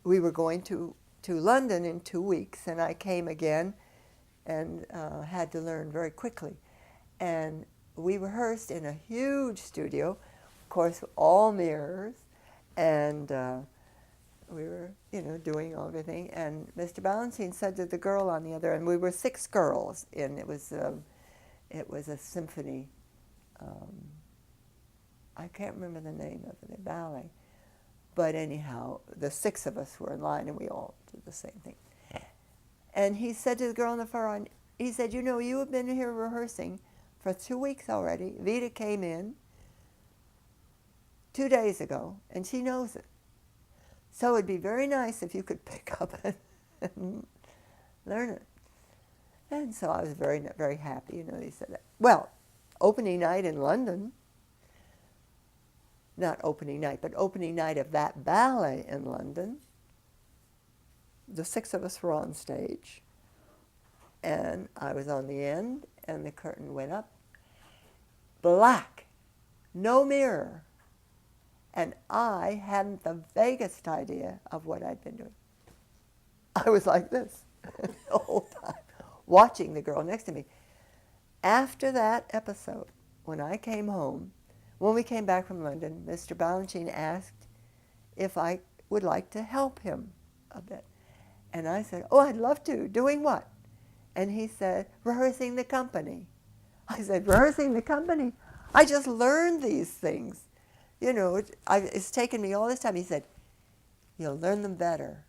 we were going to London in 2 weeks, and I came again and had to learn very quickly. And we rehearsed in a huge studio, of course, all mirrors, and we were, doing everything. And Mr. Balanchine said to the girl on the other end, we were 6 girls, and it was a symphony. I can't remember the name of the ballet, but anyhow, the 6 of us were in line, and we all did the same thing. And he said to the girl on the far end, he said, you have been here rehearsing for 2 weeks already. Vida came in 2 days ago, and she knows it. So it'd be very nice if you could pick up and learn it. And so I was very, very happy, he said that. Well, opening night in London, not opening night, but opening night of that ballet in London, the 6 of us were on stage, and I was on the end, and the curtain went up. Black, no mirror. And I hadn't the vaguest idea of what I'd been doing. I was like this the whole time, watching the girl next to me. After that episode, when I came home, when we came back from London, Mr. Balanchine asked if I would like to help him a bit. And I said, oh, I'd love to. Doing what? And he said, rehearsing the company. I said, rehearsing the company? I just learned these things. It's taken me all this time. He said, you'll learn them better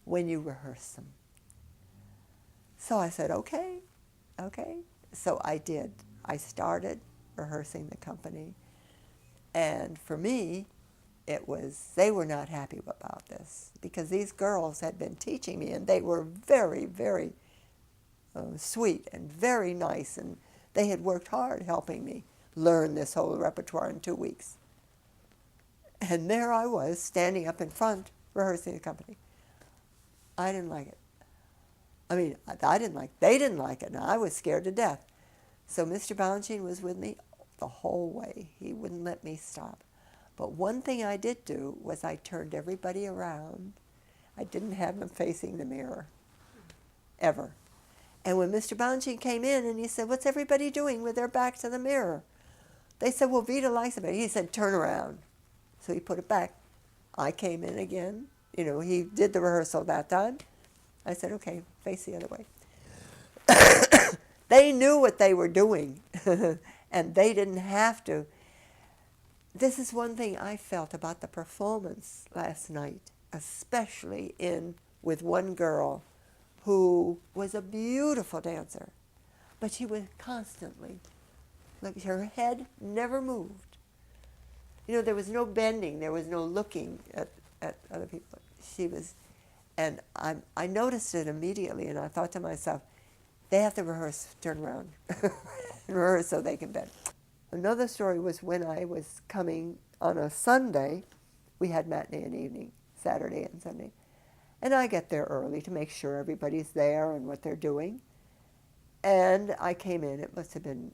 when you rehearse them. So I said, okay. So I did. I started rehearsing the company. And for me, they were not happy about this, because these girls had been teaching me, and they were very, very sweet and very nice, and they had worked hard helping me learn this whole repertoire in 2 weeks. And there I was, standing up in front, rehearsing the company. I didn't like it. They didn't like it, and I was scared to death. So Mr. Balanchine was with me the whole way. He wouldn't let me stop. But one thing I did do was I turned everybody around. I didn't have them facing the mirror, ever. And when Mr. Balanchine came in and he said, what's everybody doing with their back to the mirror? They said, well, Vida likes it. He said, turn around. So he put it back. I came in again. He did the rehearsal that time. I said, okay, face the other way. They knew what they were doing, and they didn't have to. This is one thing I felt about the performance last night, especially with one girl who was a beautiful dancer, but she was constantly, her head never moved. There was no bending, there was no looking at other people. She was, and I noticed it immediately, and I thought to myself, they have to rehearse, turn around, and rehearse so they can bend. Another story was when I was coming on a Sunday. We had matinee and evening, Saturday and Sunday. And I get there early to make sure everybody's there and what they're doing. And I came in, it must have been,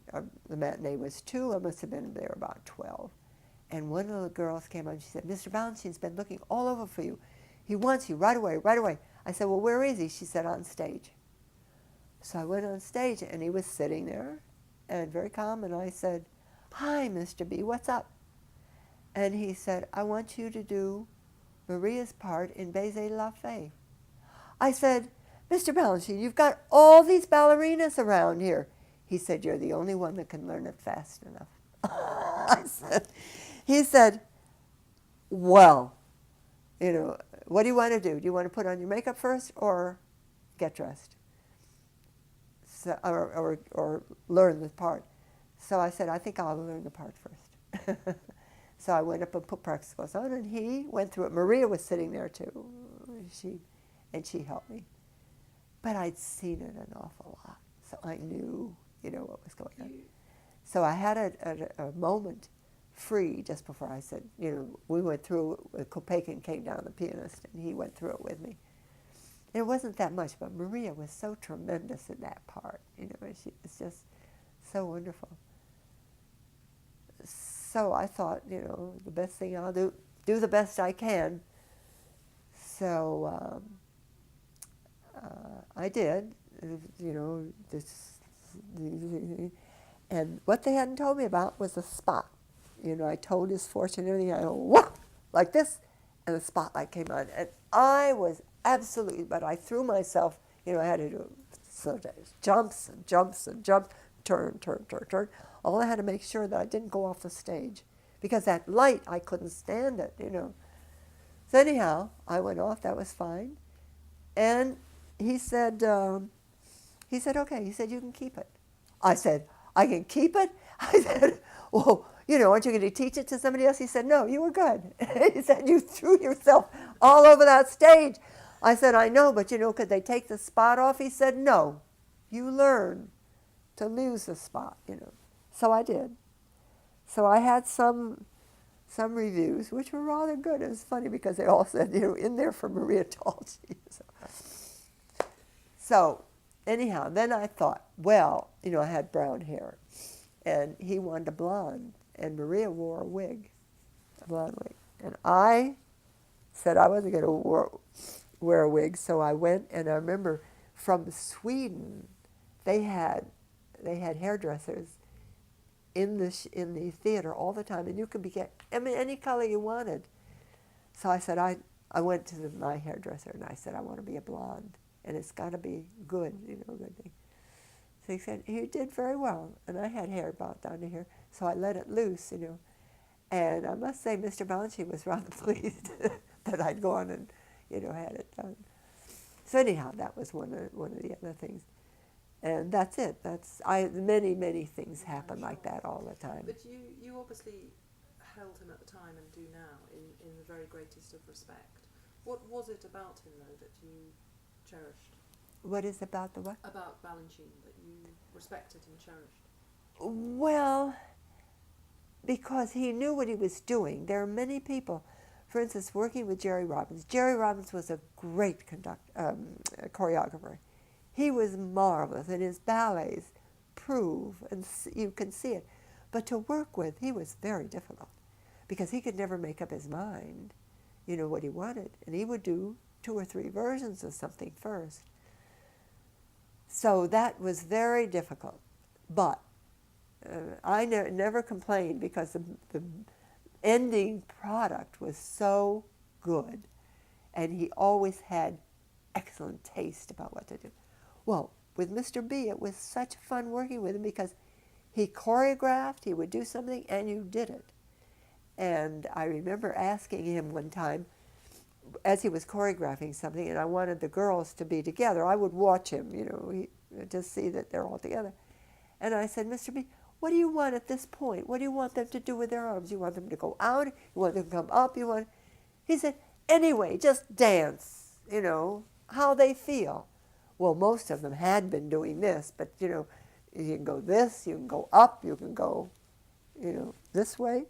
the matinee was 2, I must have been there about 12. And one of the girls came on, she said, Mr. Balanchine's been looking all over for you. He wants you right away, right away. I said, well, where is he? She said, on stage. So I went on stage, and he was sitting there, and very calm, and I said, hi, Mr. B, what's up? And he said, I want you to do Maria's part in Baiser la Fée. I said, Mr. Balanchine, you've got all these ballerinas around here. He said, you're the only one that can learn it fast enough. He said, well, what do you want to do? Do you want to put on your makeup first or get dressed? So, or learn the part? So I said, I think I'll learn the part first. So I went up and put practice clothes on, and he went through it. Maria was sitting there too. She helped me. But I'd seen it an awful lot, so I knew, what was going on. So I had a moment free just before I said, we went through it. Kopeikin came down, the pianist, and he went through it with me. It wasn't that much, but Maria was so tremendous in that part. She was just so wonderful. So I thought, the best thing I'll do the best I can. So I did, and what they hadn't told me about was a spot. I told his fortune and everything. I go, whoa, like this, and the spotlight came on, and I was absolutely. But I threw myself. I had to do jumps and jumps and jumps, turn, turn, turn, turn. All I had to make sure that I didn't go off the stage, because that light, I couldn't stand it. So anyhow, I went off. That was fine, and he said, okay. He said, you can keep it. I said, I can keep it? I said, well, aren't you going to teach it to somebody else? He said, no, you were good. He said, you threw yourself all over that stage. I said, I know, but could they take the spot off? He said, no, you learn to lose the spot, So I did. So I had some reviews, which were rather good. It was funny because they all said, in there for Maria Talchi. So anyhow, then I thought, well, I had brown hair, and he wanted a blonde, and Maria wore a wig, a blonde wig. And I said I wasn't going to wear a wig, so I went, and I remember from Sweden, they had hairdressers in the theater all the time, and you could get any color you wanted. So I said, I went to my hairdresser, and I said, I want to be a blonde, and it's got to be good, good thing. So he said, you did very well, and I had hair about down to here, so I let it loose, And I must say, Mr. Balanchine was rather pleased that I'd gone and, had it done. So anyhow, that was one of the other things. And that's it. Many things happen like that all the time. But you obviously held him at the time and do now in the very greatest of respect. What was it about him, though, that you cherished? What is about the what? About Balanchine, that you respected and cherished. Well, because he knew what he was doing. There are many people, for instance, working with Jerry Robbins. Jerry Robbins was a great choreographer. He was marvelous, and his ballets prove, and you can see it. But to work with, he was very difficult, because he could never make up his mind, what he wanted. And he would do 2 or 3 versions of something first. So that was very difficult. But I never complained, because the ending product was so good, and he always had excellent taste about what to do. Well, with Mr. B, it was such fun working with him, because he choreographed, he would do something, and you did it. And I remember asking him one time, as he was choreographing something, and I wanted the girls to be together. I would watch him, to see that they're all together. And I said, Mr. B, what do you want at this point? What do you want them to do with their arms? You want them to go out? You want them to come up? He said, anyway, just dance, how they feel. Well, most of them had been doing this, but, you can go this, you can go up, you can go, this way.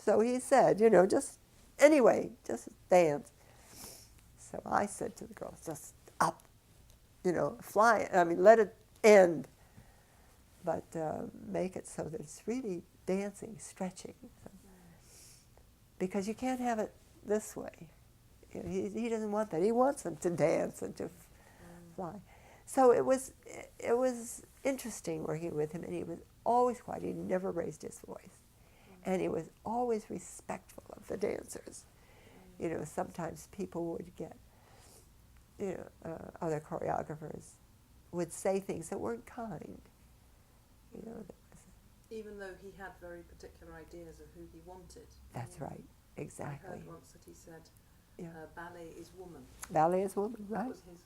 So he said, just just dance. So I said to the girls, just up, fly, let it end, but make it so that it's really dancing, stretching. Because you can't have it this way. He doesn't want that. He wants them to dance and to fly. So it was interesting working with him, and he was always quiet. He never raised his voice. And he was always respectful of the dancers. Sometimes people would get, other choreographers would say things that weren't kind. Even though he had very particular ideas of who he wanted. That's right, exactly. I heard once that he said, ballet is woman. Ballet is woman, right. That was his